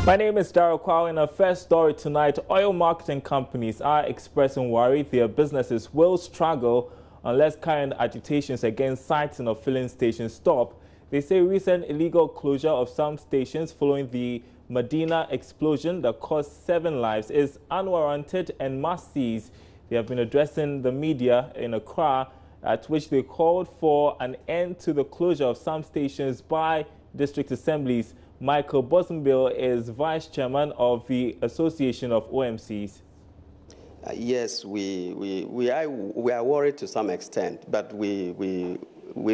My name is Daryl Kwao. In our first story tonight, oil marketing companies are expressing worry their businesses will struggle unless current agitations against siting of filling stations stop. They say recent illegal closure of some stations following the Medina explosion that cost 7 lives is unwarranted and must cease. They have been addressing the media in Accra, at which they called for an end to the closure of some stations by district assemblies. Michael Bosenbill is vice chairman of the Association of OMCs. Yes, we are worried to some extent, but we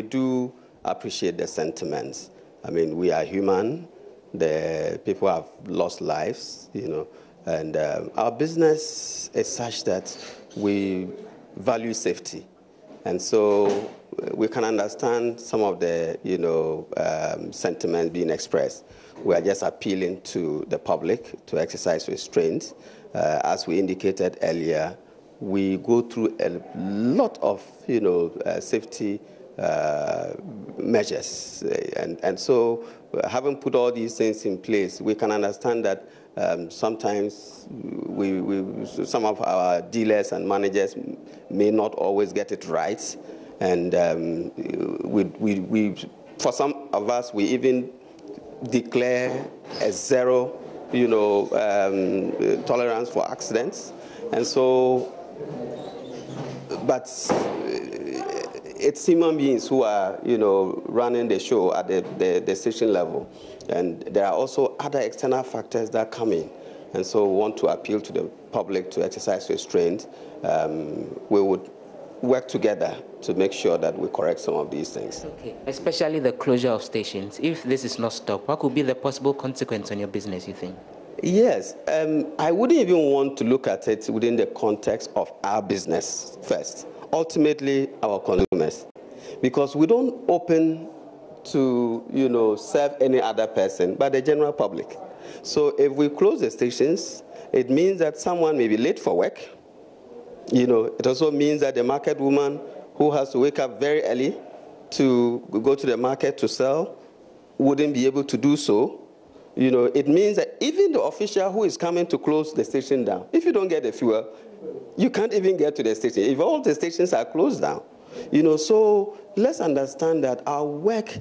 do appreciate the sentiments. I mean, we are human. The people have lost lives, and our business is such that we value safety, and so we can understand some of the, sentiments being expressed. We are just appealing to the public to exercise restraint. As we indicated earlier, we go through a lot of, safety measures. And so having put all these things in place, we can understand that sometimes some of our dealers and managers may not always get it right. And for some of us, we even declare a zero, tolerance for accidents. And so, but it's human beings who are, running the show at the station level. And there are also other external factors that come in. And so we want to appeal to the public to exercise restraint. We would work together to make sure that we correct some of these things. Okay. Especially the closure of stations. If this is not stopped, what could be the possible consequence on your business, you think? Yes. I wouldn't even want to look at it within the context of our business first. Ultimately, our consumers. Because we don't open to, serve any other person but the general public. So if we close the stations, it means that someone may be late for work. It also means that the market woman who has to wake up very early to go to the market to sell wouldn't be able to do so. It means that even the official who is coming to close the station down, if you don't get the fuel, you can't even get to the station. If all the stations are closed down, so let's understand that our work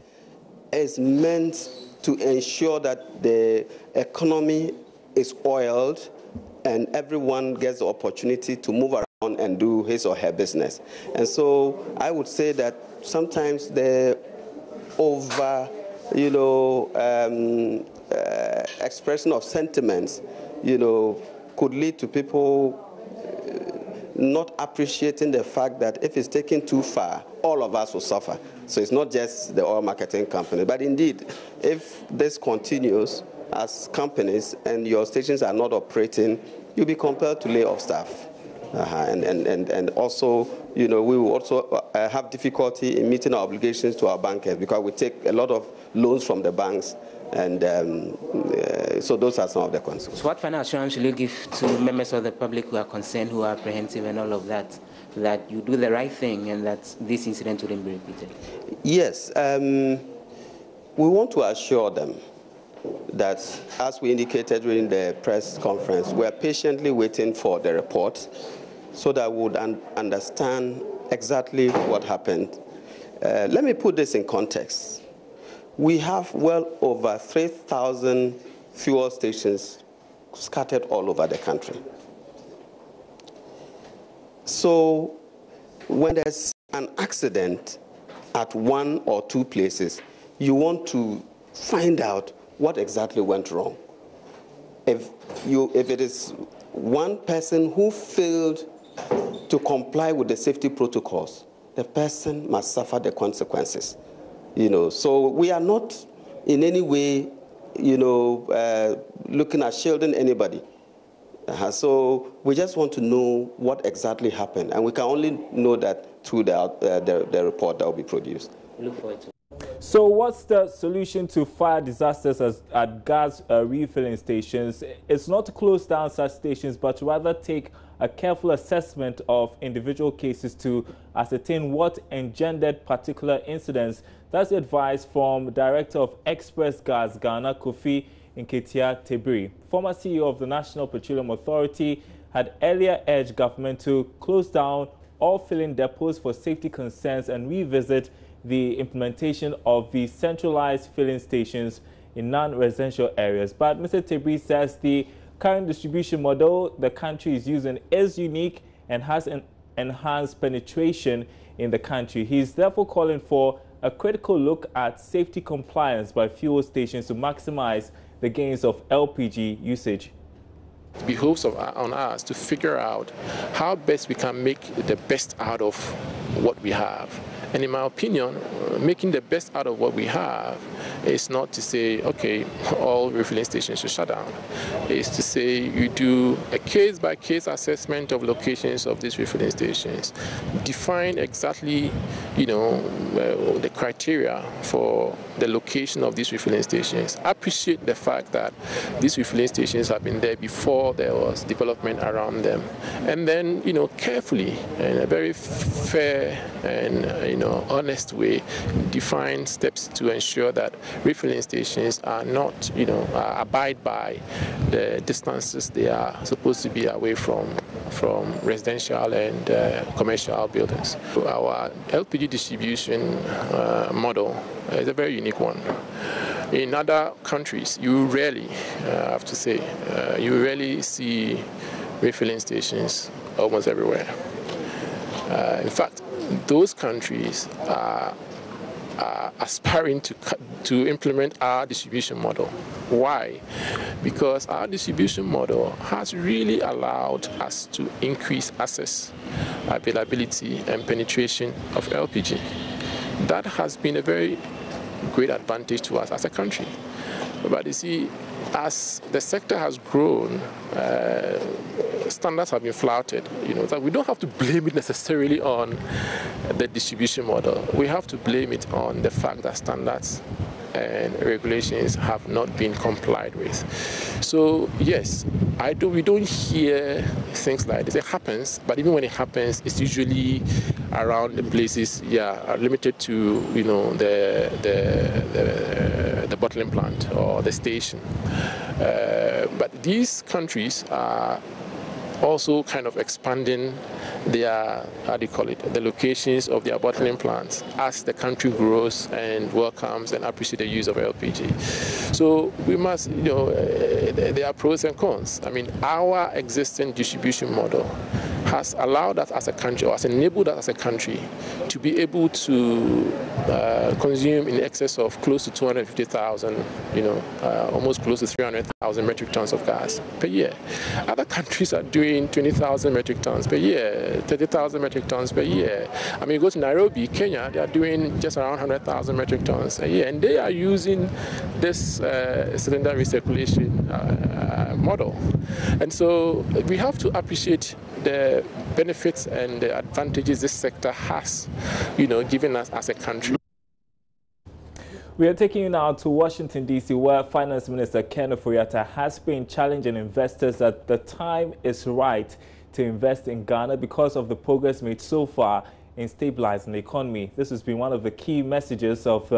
is meant to ensure that the economy is oiled and everyone gets the opportunity to move around and do his or her business. And so I would say that sometimes the expression of sentiments, could lead to people not appreciating the fact that if it's taken too far, all of us will suffer. So it's not just the oil marketing company. But indeed, if this continues as companies and your stations are not operating, you'll be compelled to lay off staff. And also, we will also have difficulty in meeting our obligations to our bankers because we take a lot of loans from the banks. And so those are some of the concerns. So what final assurance will you give to members of the public who are concerned, who are apprehensive and all of that, that you do the right thing and that this incident wouldn't be repeated? Yes. We want to assure them that, as we indicated during the press conference, we are patiently waiting for the report so that we would understand exactly what happened. Let me put this in context. We have well over 3,000 fuel stations scattered all over the country. So when there's an accident at one or two places, you want to find out what exactly went wrong. If it is one person who failed to comply with the safety protocols, the person must suffer the consequences. So we are not in any way, looking at shielding anybody. So we just want to know what exactly happened, and we can only know that through the report that will be produced. We look forward to it. So what's the solution to fire disasters at gas refilling stations? It's not to close down such stations, but to rather take a careful assessment of individual cases to ascertain what engendered particular incidents. That's advice from Director of Express Gas Ghana, Kofi in Ketia, Tebiri. Former CEO of the National Petroleum Authority had earlier urged government to close down all filling depots for safety concerns and revisit the implementation of the centralized filling stations in non-residential areas. But Mr. Tebiri says the current distribution model the country is using is unique and has an enhanced penetration in the country. He is therefore calling for a critical look at safety compliance by fuel stations to maximize the gains of LPG usage. It behoves on us to figure out how best we can make the best out of what we have. And in my opinion, making the best out of what we have is not to say, okay, all refilling stations should shut down. It's to say you do a case-by-case assessment of locations of these refilling stations, define exactly, the criteria for the location of these refilling stations. Appreciate the fact that these refilling stations have been there before there was development around them. And then, carefully, in a very fair and, honest way, define steps to ensure that refilling stations are not, abide by the distances they are supposed to be away from residential and commercial buildings. Our LPG distribution model is a very unique one. In other countries, you rarely, I have to say, you rarely see refilling stations almost everywhere. In fact, those countries are aspiring to implement our distribution model. Why? Because our distribution model has really allowed us to increase access, availability, and penetration of LPG. That has been a very great advantage to us as a country. But you see, as the sector has grown, standards have been flouted. That we don't have to blame it necessarily on the distribution model. We have to blame it on the fact that standards and regulations have not been complied with. So yes, we don't hear things like this. It happens, but even when it happens, it's usually around the places, limited to the bottling plant or the station. But these countries are also kind of expanding their, the locations of their bottling plants as the country grows and welcomes and appreciates the use of LPG. So we must, there are pros and cons. I mean, our existing distribution model has allowed us as a country, or has enabled us as a country, to be able to consume in excess of close to 250,000, almost close to 300,000 metric tons of gas per year. Other countries are doing 20,000 metric tons per year, 30,000 metric tons per year. I mean, you go to Nairobi, Kenya, they are doing just around 100,000 metric tons a year, and they are using this cylinder recirculation model. And so we have to appreciate the benefits and the advantages this sector has, given us as a country. We are taking you now to Washington, D.C., where Finance Minister Ken Ofori-Atta has been challenging investors that the time is right to invest in Ghana because of the progress made so far in stabilizing the economy. This has been one of the key messages of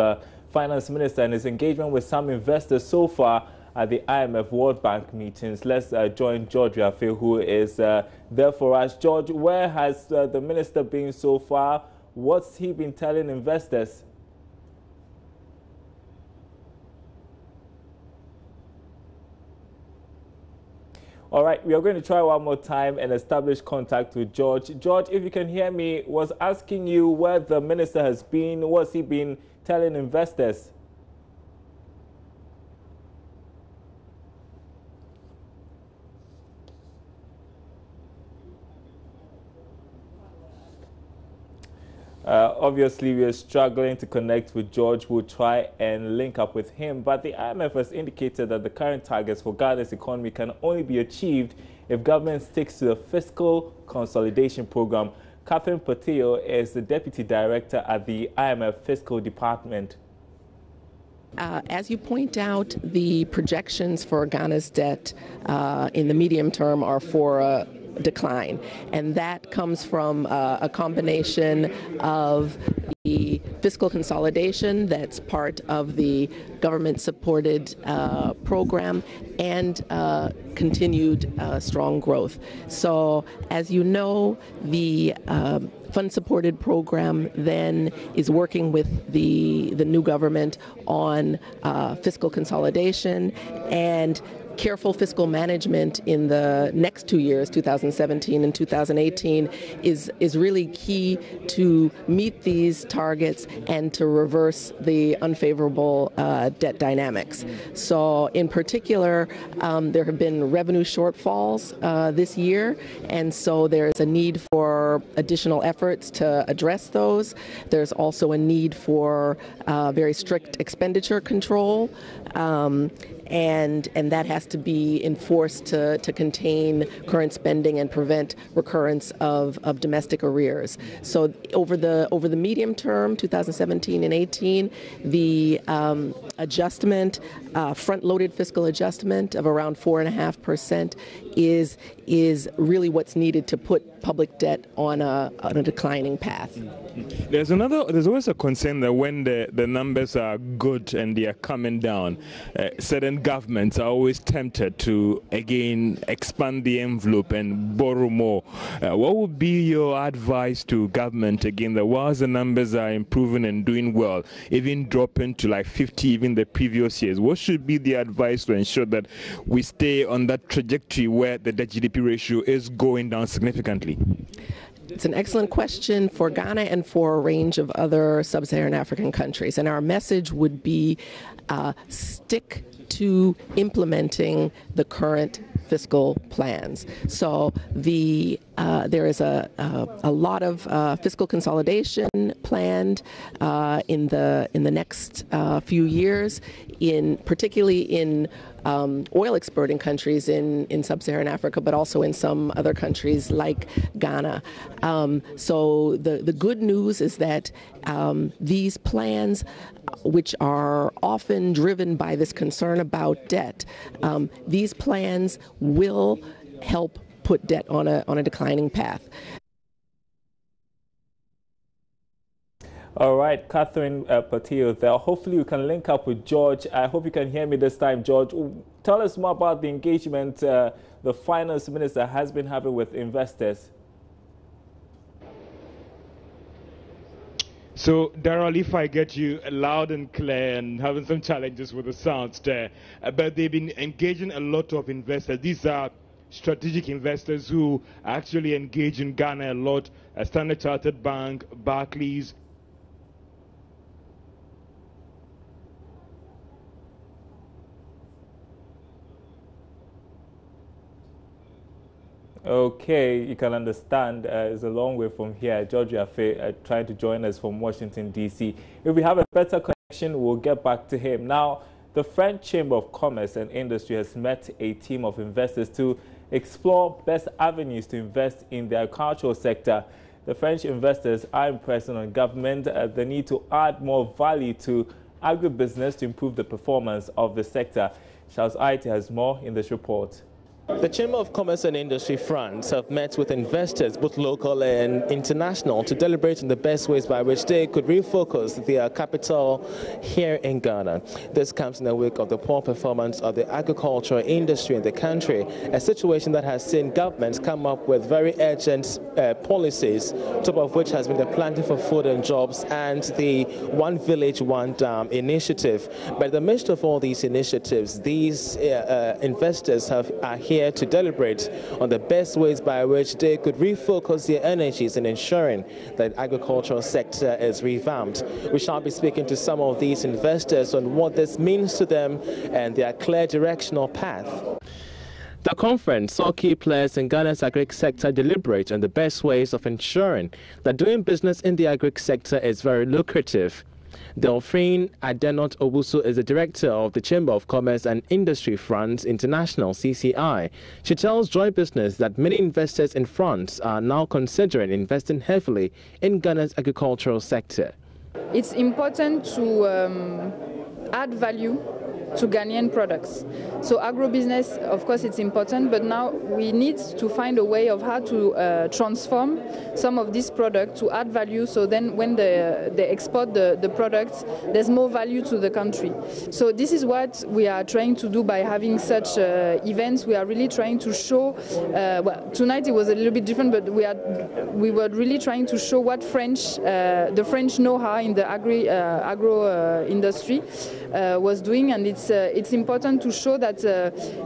Finance Minister and his engagement with some investors so far at the IMF World Bank meetings. Let's join George Rafe, who is there for us. George, where has the minister been so far? What's he been telling investors? All right, we are going to try one more time and establish contact with George. George, if you can hear me, was asking you where the minister has been. What's he been telling investors? Obviously, we are struggling to connect with George. We'll try and link up with him. But the IMF has indicated that the current targets for Ghana's economy can only be achieved if government sticks to the fiscal consolidation program. Catherine Portillo is the Deputy Director at the IMF Fiscal Department. As you point out, the projections for Ghana's debt in the medium term are for decline. And that comes from a combination of the fiscal consolidation that's part of the government-supported program and continued strong growth. So, as you know, the fund-supported program then is working with the new government on fiscal consolidation and careful fiscal management in the next 2 years, 2017 and 2018, is really key to meet these targets and to reverse the unfavorable debt dynamics. So in particular, there have been revenue shortfalls this year, and so there's a need for additional efforts to address those. There's also a need for very strict expenditure control, and that has to be enforced to contain current spending and prevent recurrence of domestic arrears. So over the medium term, 2017 and 18, the adjustment, front-loaded fiscal adjustment of around 4.5% is really what's needed to put public debt on a declining path. There's always a concern that when the numbers are good and they are coming down, certain governments are always tempted to again expand the envelope and borrow more. What would be your advice to government again that whilst the numbers are improving and doing well, even dropping to like 50 even the previous years, what should be the advice to ensure that we stay on that trajectory where the debt GDP ratio is going down significantly? It's an excellent question for Ghana and for a range of other sub-Saharan African countries. And our message would be stick to implementing the current fiscal plans. So there is a lot of fiscal consolidation planned in the next few years, particularly in oil exporting countries in sub-Saharan Africa, but also in some other countries like Ghana. So the good news is that these plans, which are often driven by this concern about debt, these plans will help put debt on a declining path. All right, Catherine Patillo there. Hopefully you can link up with George. I hope you can hear me this time, George. Tell us more about the engagement the finance minister has been having with investors. So, Daryl, if I get you loud and clear and having some challenges with the sounds there, but they've been engaging a lot of investors. These are strategic investors who actually engage in Ghana a lot, Standard Chartered Bank, Barclays. Okay, you can understand it's a long way from here. George Afe trying to join us from Washington, D.C. If we have a better connection, we'll get back to him. Now, the French Chamber of Commerce and Industry has met a team of investors to explore best avenues to invest in the agricultural sector. The French investors are impressing on government the need to add more value to agribusiness to improve the performance of the sector. Charles Aite has more in this report. The Chamber of Commerce and Industry France have met with investors, both local and international, to deliberate on the best ways by which they could refocus their capital here in Ghana. This comes in the wake of the poor performance of the agricultural industry in the country, a situation that has seen governments come up with very urgent policies, top of which has been the Planting for Food and Jobs and the One Village, One Dam initiative. But in the midst of all these initiatives, these investors are here to deliberate on the best ways by which they could refocus their energies in ensuring that the agricultural sector is revamped. We shall be speaking to some of these investors on what this means to them and their clear directional path. The conference saw key players in Ghana's agric sector deliberate on the best ways of ensuring that doing business in the agric sector is very lucrative. Delphine Adenot Obusu is the director of the Chamber of Commerce and Industry France International, CCI. She tells Joy Business that many investors in France are now considering investing heavily in Ghana's agricultural sector. It's important to add value to Ghanaian products. So agro-business, of course, it's important, but now we need to find a way of how to transform some of these products to add value, so then when they export the products, there's more value to the country. So this is what we are trying to do by having such events. We are really trying to show, well, tonight it was a little bit different, but we were really trying to show what the French know-how in the agro industry was doing, and it's important to show that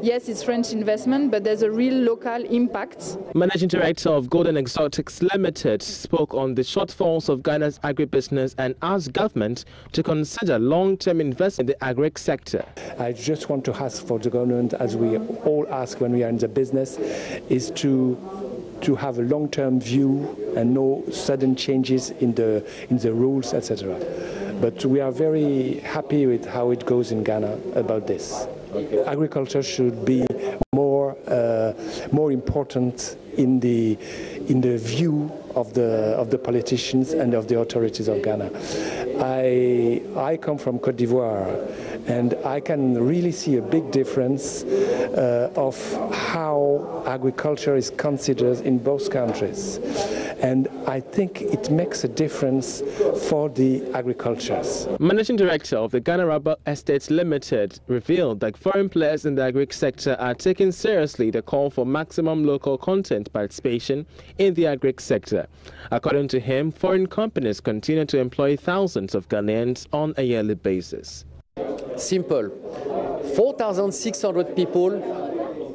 yes, it's French investment, but there's a real local impact. Managing Director of Golden Exotics Limited spoke on the shortfalls of Ghana's agribusiness and asked government to consider long-term investment in the agric sector. I just want to ask for the government, as we all ask when we are in the business, is to have a long-term view and no sudden changes in the rules, etc. But we are very happy with how it goes in Ghana about this. Okay. Agriculture should be more important in the view of the politicians and of the authorities of Ghana. I come from Côte d'Ivoire, and I can really see a big difference of how agriculture is considered in both countries. And I think it makes a difference for the agricultures. Managing Director of the Ghana Rubber Estates Limited revealed that foreign players in the agric sector are taking seriously the call for maximum local content participation in the agric sector. According to him, foreign companies continue to employ thousands of Ghanaians on a yearly basis. Simple. 4,600 people,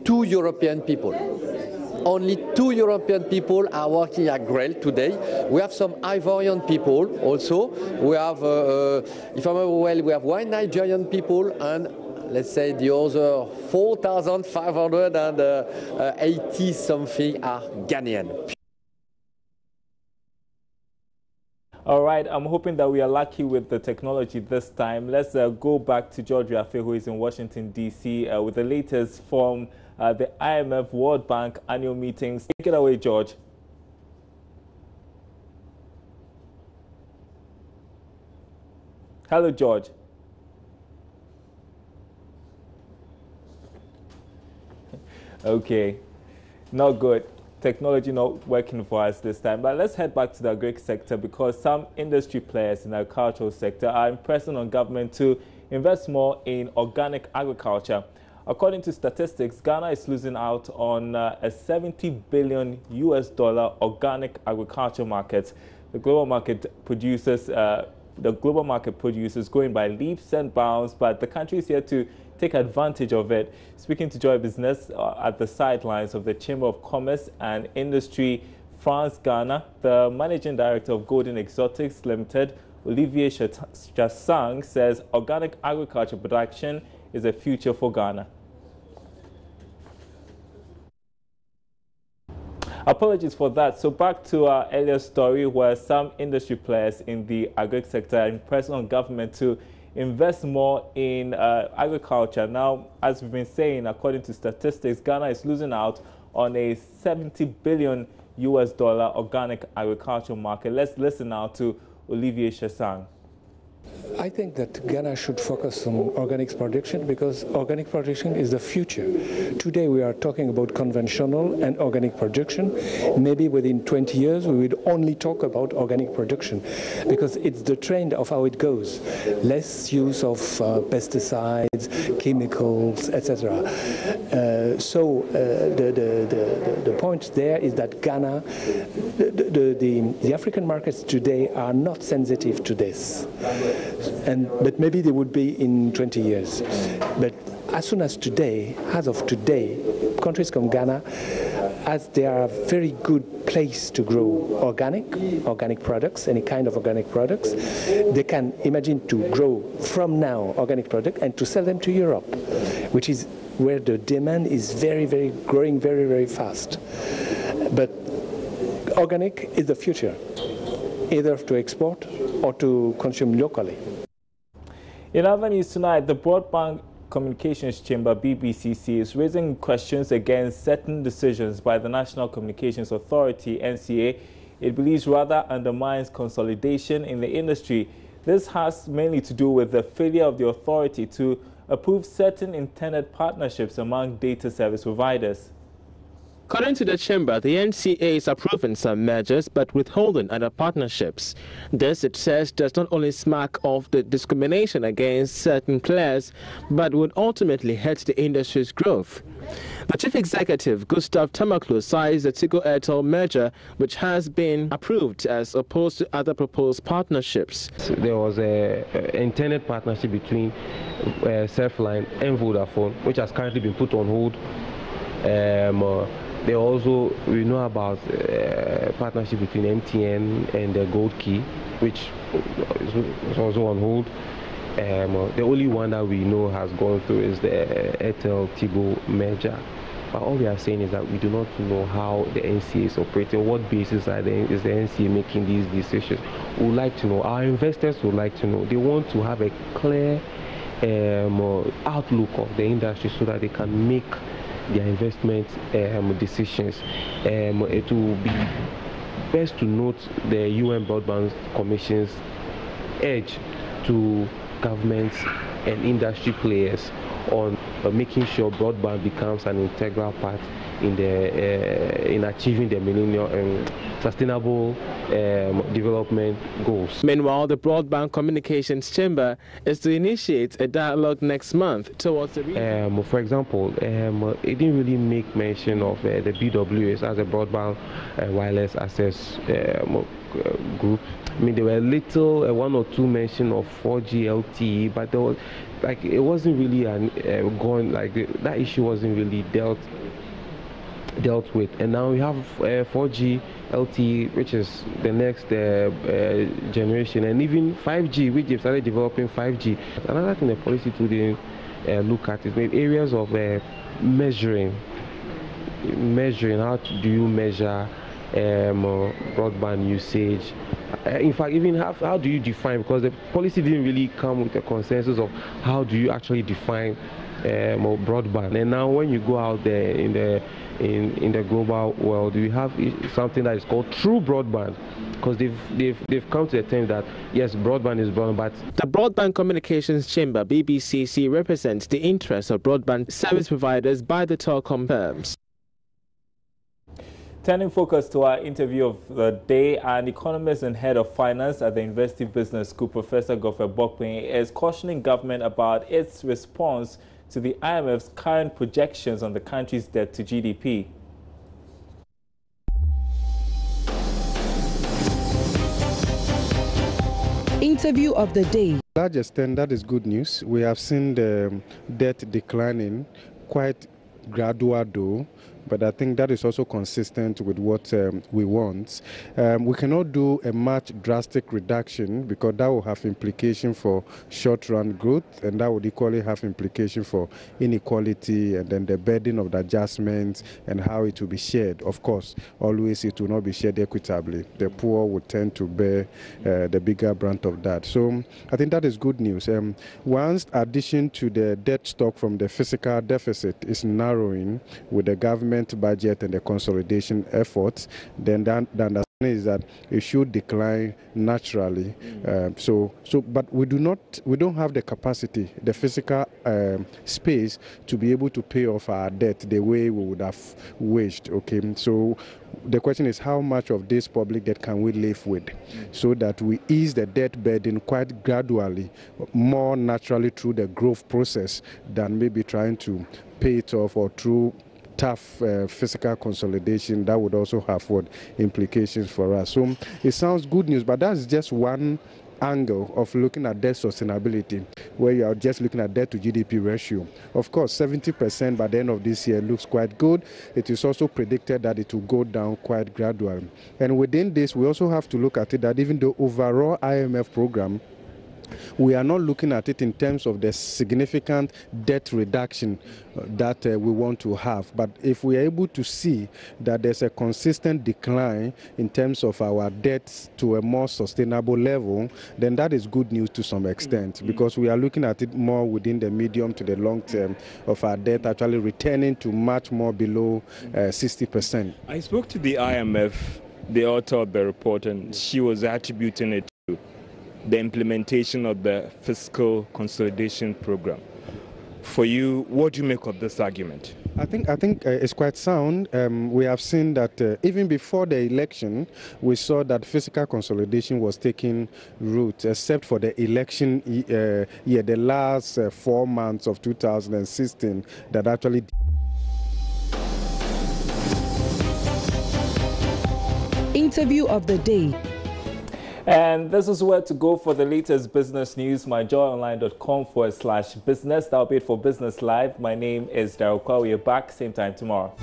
2 European people. Only 2 European people are working at GREL today. We have some Ivorian people also. We have, if I remember well, we have 1 Nigerian people, and let's say the other 4,580 something are Ghanaian. All right, I'm hoping that we are lucky with the technology this time. Let's go back to George Rafe, who is in Washington, D.C., with the latest from the IMF World Bank annual meetings. Take it away, George. Hello, George. Okay, not good. Technology not working for us this time. But let's head back to the agric sector, because some industry players in the agricultural sector are pressing on government to invest more in organic agriculture. According to statistics, Ghana is losing out on a $70 billion organic agriculture market. The global market produces going by leaps and bounds, but the country is here to take advantage of it. Speaking to Joy Business at the sidelines of the Chamber of Commerce and Industry France Ghana, the Managing Director of Golden Exotics Limited, Olivier Chassang, says organic agriculture production is a future for Ghana. Apologies for that. So back to our earlier story, where some industry players in the agric sector are pressing on government to invest more in agriculture. Now, as we've been saying, according to statistics, Ghana is losing out on a $70 billion organic agriculture market. Let's listen now to Olivier Chassang. I think that Ghana should focus on organic production, because organic production is the future. Today we are talking about conventional and organic production. Maybe within 20 years we will only talk about organic production, because it's the trend of how it goes. Less use of pesticides, chemicals, etc. So the point there is that Ghana, the African markets today are not sensitive to this. But maybe they would be in 20 years. But as of today, countries from Ghana, as they are a very good place to grow organic products, any kind of organic products, they can imagine to grow from now organic product and to sell them to Europe, which is where the demand is growing very fast. But organic is the future, either to export or to consume locally. In other news tonight, the Broadband Communications Chamber, BBCC, is raising questions against certain decisions by the National Communications Authority, NCA. It believes rather undermines consolidation in the industry. This has mainly to do with the failure of the authority to approved certain intended partnerships among data service providers. According to the Chamber, the NCA is approving some measures but withholding other partnerships. This, it says, does not only smack of the discrimination against certain players, but would ultimately hurt the industry's growth. The Chief Executive, Gustav Tamaklo, cites the Tigo Airtel merger, which has been approved as opposed to other proposed partnerships. There was an intended partnership between Surfline and Vodafone, which has currently been put on hold. They also, we know about partnership between MTN and the Gold Key, which is also on hold. The only one that we know has gone through is the Airtel-Tigo merger. But all we are saying is that we do not know how the NCA is operating, what basis is the NCA making these decisions. We would like to know, our investors would like to know. They want to have a clear outlook of the industry so that they can make their investment decisions. It will be best to note the UN Broadband Commission's urge to governments and industry players on making sure broadband becomes an integral part in achieving the millennium sustainable development goals. Meanwhile, the Broadband Communications Chamber is to initiate a dialogue next month towards the region. For example, it didn't really make mention of the BWS as a broadband wireless access group. I mean, there were little one or two mention of 4G LTE, but there was it wasn't really that issue wasn't really dealt with. And now we have 4G LTE, which is the next generation, and even 5G, which they've started developing 5G. Another thing the policy too didn't look at is maybe areas of measuring. How do you measure broadband usage? In fact, even how do you define, because the policy didn't really come with a consensus of how do you actually define broadband. And now when you go out there in the global world, we have something that is called true broadband, because they've come to the term that yes, broadband is broadband, but the Broadband Communications Chamber, BBCC, represents the interests of broadband service providers by the telecom firms. Turning focus to our interview of the day, an economist and head of finance at the University Business School, Professor Godfrey Bokpin, is cautioning government about its response to the IMF's current projections on the country's debt to GDP. Interview of the day. To a large extent, that is good news. We have seen the debt declining, quite gradual though, but I think that is also consistent with what we want. We cannot do a much drastic reduction because that will have implication for short-run growth, and that would equally have implication for inequality and then the burden of the adjustments and how it will be shared. Of course, always it will not be shared equitably. The poor will tend to bear the bigger brunt of that. So I think that is good news. Once addition to the debt stock from the fiscal deficit is narrowing with the government budget and the consolidation efforts, then the understanding is that it should decline naturally. But we don't have the capacity, the physical space to be able to pay off our debt the way we would have wished. Okay, so the question is how much of this public debt can we live with, so that we ease the debt burden quite gradually, more naturally through the growth process than maybe trying to pay it off or through tough fiscal consolidation that would also have what implications for us. So it sounds good news, but that's just one angle of looking at debt sustainability, where you are just looking at debt to GDP ratio. Of course, 70% by the end of this year looks quite good. It is also predicted that it will go down quite gradually. And within this, we also have to look at it that even the overall IMF program, we are not looking at it in terms of the significant debt reduction that we want to have. But if we are able to see that there's a consistent decline in terms of our debts to a more sustainable level, then that is good news to some extent, because we are looking at it more within the medium to the long term of our debt actually returning to much more below 60%. I spoke to the IMF, the author of the report, and she was attributing it to the implementation of the fiscal consolidation program. for you, what do you make of this argument? I think it's quite sound. We have seen that even before the election, we saw that fiscal consolidation was taking root, except for the election year, the last 4 months of 2016, that actually. Interview of the day. And this is where to go for the latest business news. myjoyonline.com/business. That'll be it for Business Live. My name is Daryl Kwa. We're back same time tomorrow.